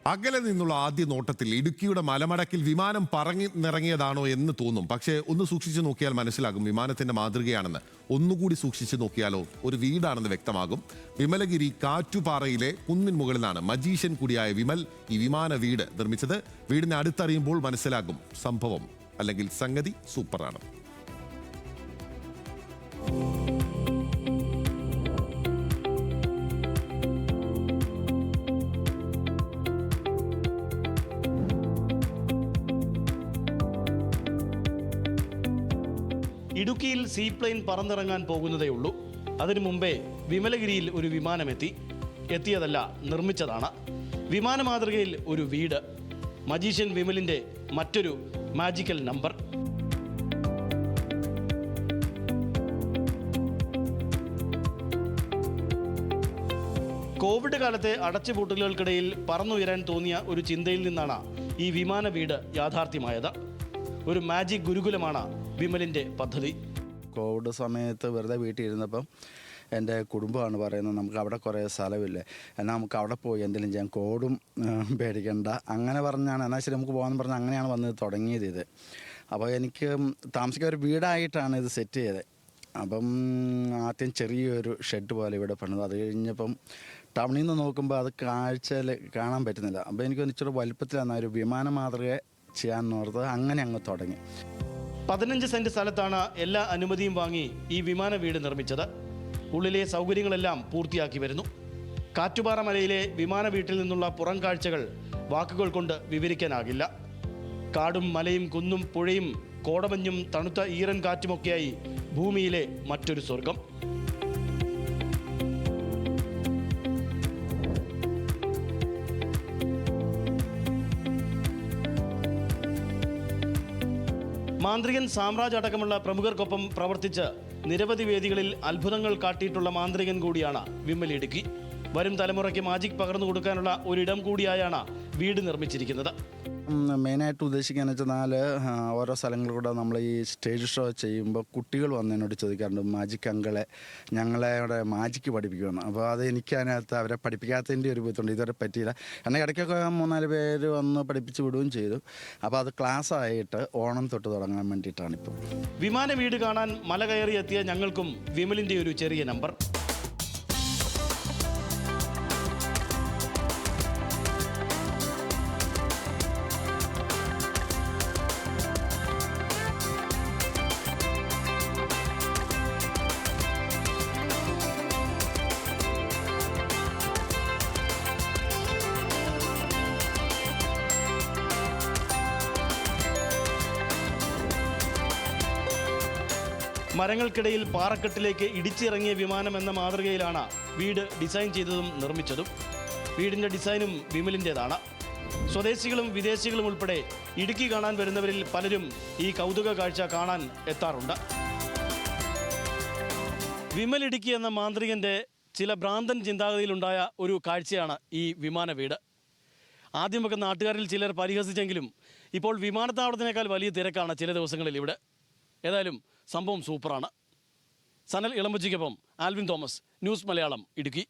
അകലെ നിന്നുള്ള ആദ്യ നോട്ടത്തിൽ ഇടുക്കിയുടെ മലമടക്കിൽ വിമാനം പറങ്ങിറങ്ങിയതാണോ എന്ന് തോന്നും. പക്ഷേ ഒന്ന് സൂക്ഷിച്ചു നോക്കിയാൽ മനസ്സിലാകും വിമാനത്തിന്റെ മാതൃകയാണെന്ന്. ഒന്നുകൂടി സൂക്ഷിച്ചു നോക്കിയാലോ ഒരു വീടാണെന്ന് വ്യക്തമാകും. വിമലഗിരി കാറ്റുപാറയിലെ കുന്നിൻ മുകളിലാണ് മജീഷ്യൻ കൂടിയായ വിമൽ ഈ വിമാന വീട് നിർമ്മിച്ചത്. വീടിനെ അടുത്തറിയുമ്പോൾ മനസ്സിലാകും സംഭവം അല്ലെങ്കിൽ സംഗതി സൂപ്പറാണ്. ഇടുക്കിയിൽ സീപ്ലെയിൻ പറന്നിറങ്ങാൻ പോകുന്നതേ ഉള്ളൂ. അതിനു മുമ്പേ വിമലഗിരിയിൽ ഒരു വിമാനമെത്തി. എത്തിയതല്ല, നിർമ്മിച്ചതാണ്. വിമാന മാതൃകയിൽ ഒരു വീട്. മജീഷ്യൻ വിമലിൻ്റെ മറ്റൊരു മാജിക്കൽ നമ്പർ. കോവിഡ് കാലത്തെ അടച്ചുപൂട്ടലുകൾക്കിടയിൽ പറന്നുയരാൻ തോന്നിയ ഒരു ചിന്തയിൽ നിന്നാണ് ഈ വിമാന വീട് യാഥാർത്ഥ്യമായത്. ഒരു മാജിക് ഗുരുകുലമാണ് വിമലിൻ്റെ പദ്ധതി. കോവിഡ് സമയത്ത് വെറുതെ വീട്ടിൽ ഇരുന്നപ്പം എൻ്റെ കുടുംബമാണ് പറയുന്നത്, നമുക്ക് അവിടെ കുറേ സ്ഥലമില്ലേ, എന്നാൽ നമുക്ക് അവിടെ പോയി എന്തെങ്കിലും ചെയ്യാം, കോവിഡും പേടിക്കണ്ട. അങ്ങനെ പറഞ്ഞാണ്, എന്നാൽ ശരി നമുക്ക് പോകാമെന്ന് പറഞ്ഞാൽ അങ്ങനെയാണ് വന്ന് തുടങ്ങിയത് ഇത്. അപ്പോൾ എനിക്ക് താമസിക്കാൻ ഒരു വീടായിട്ടാണ് ഇത് സെറ്റ് ചെയ്തത്. അപ്പം ആദ്യം ചെറിയൊരു ഷെഡ് പോലെ ഇവിടെ പണിത്. അത് കഴിഞ്ഞപ്പം ടൗണിൽ നിന്ന് നോക്കുമ്പോൾ അത് കാഴ്ചയിൽ കാണാൻ പറ്റുന്നില്ല. അപ്പോൾ എനിക്കൊന്ന് ഇച്ചിരി വലുപ്പത്തിലാണ് ഒരു വിമാന മാതൃക ചെയ്യാമെന്ന് ഓർത്ത് അങ്ങനെ അങ്ങ് തുടങ്ങി. 15 സെന്റ് സ്ഥലത്താണ് എല്ലാ അനുമതിയും വാങ്ങി ഈ വിമാന വീട് നിർമ്മിച്ചത്. ഉള്ളിലെ സൗകര്യങ്ങളെല്ലാം പൂർത്തിയാക്കി വരുന്നു. കാറ്റുപാറ മലയിലെ വിമാന വീട്ടിൽ നിന്നുള്ള പുറം കാഴ്ചകൾ വാക്കുകൾ കൊണ്ട് വിവരിക്കാനാകില്ല. കാടും മലയും കുന്നും പുഴയും കോടമഞ്ഞും തണുത്ത ഈറൻ കാറ്റുമൊക്കെയായി ഭൂമിയിലെ മറ്റൊരു സ്വർഗം. മാന്ത്രികൻ സാമ്രാജ് അടക്കമുള്ള പ്രമുഖർക്കൊപ്പം പ്രവർത്തിച്ച് നിരവധി വേദികളിൽ അത്ഭുതങ്ങൾ കാട്ടിയിട്ടുള്ള മാന്ത്രികൻ കൂടിയാണ് വിമൽ ഇടുക്കി. വരും തലമുറയ്ക്ക് മാജിക് പകർന്നു കൊടുക്കാനുള്ള ഒരിടം കൂടിയായാണ് വീട് നിർമ്മിച്ചിരിക്കുന്നത്. മെയിനായിട്ട് ഉദ്ദേശിക്കുകയെന്ന് വെച്ചാൽ ഓരോ സ്ഥലങ്ങളിലൂടെ നമ്മൾ ഈ സ്റ്റേജ് ഷോ ചെയ്യുമ്പോൾ കുട്ടികൾ വന്ന് എന്നോട് ചോദിക്കാറുണ്ട്, മാജിക് അങ്കളെ ഞങ്ങളെ അവിടെ മാജിക്ക് പഠിപ്പിക്കുമെന്ന്. അപ്പോൾ അത് എനിക്ക് അതിനകത്ത് അവരെ പഠിപ്പിക്കാത്തതിൻ്റെ ഒരു ബുദ്ധിമുട്ടുണ്ട്, ഇതുവരെ പറ്റിയില്ല. എന്നാൽ ഇടയ്ക്കൊക്കെ 3-4 പേര് വന്ന് പഠിപ്പിച്ച് വിടുകയും ചെയ്തു. അപ്പോൾ അത് ക്ലാസ്സായിട്ട് ഓണം തൊട്ട് തുടങ്ങാൻ വേണ്ടിയിട്ടാണിപ്പോൾ. വിമാന വീട് കാണാൻ മല കയറി എത്തിയ ഞങ്ങൾക്കും വിമലിൻ്റെ ഒരു ചെറിയ നമ്പർ. മരങ്ങൾക്കിടയിൽ പാറക്കെട്ടിലേക്ക് ഇടിച്ചിറങ്ങിയ വിമാനം എന്ന മാതൃകയിലാണ് വീട് ഡിസൈൻ ചെയ്തതും നിർമ്മിച്ചതും. വീടിൻ്റെ ഡിസൈനും വിമലിൻ്റേതാണ്. സ്വദേശികളും വിദേശികളും ഉൾപ്പെടെ ഇടുക്കി കാണാൻ വരുന്നവരിൽ പലരും ഈ കൗതുക കാഴ്ച കാണാൻ എത്താറുണ്ട്. വിമൽ ഇടുക്കി എന്ന മാന്ത്രികൻ്റെ ചില ഭ്രാന്തൻ ചിന്താഗതിയിലുണ്ടായ ഒരു കാഴ്ചയാണ് ഈ വിമാന വീട്. ആദ്യമൊക്കെ നാട്ടുകാരിൽ ചിലർ പരിഹസിച്ചെങ്കിലും ഇപ്പോൾ വിമാനത്താവളത്തിനേക്കാൾ വലിയ തിരക്കാണ് ചില ദിവസങ്ങളിൽ ഇവിടെ. ഏതായാലും സംഭവം സൂപ്പറാണ്. സനൽ ഇളമ്പച്ചിക്കൊപ്പം ആൽവിൻ തോമസ്, ന്യൂസ് മലയാളം, ഇടുക്കി.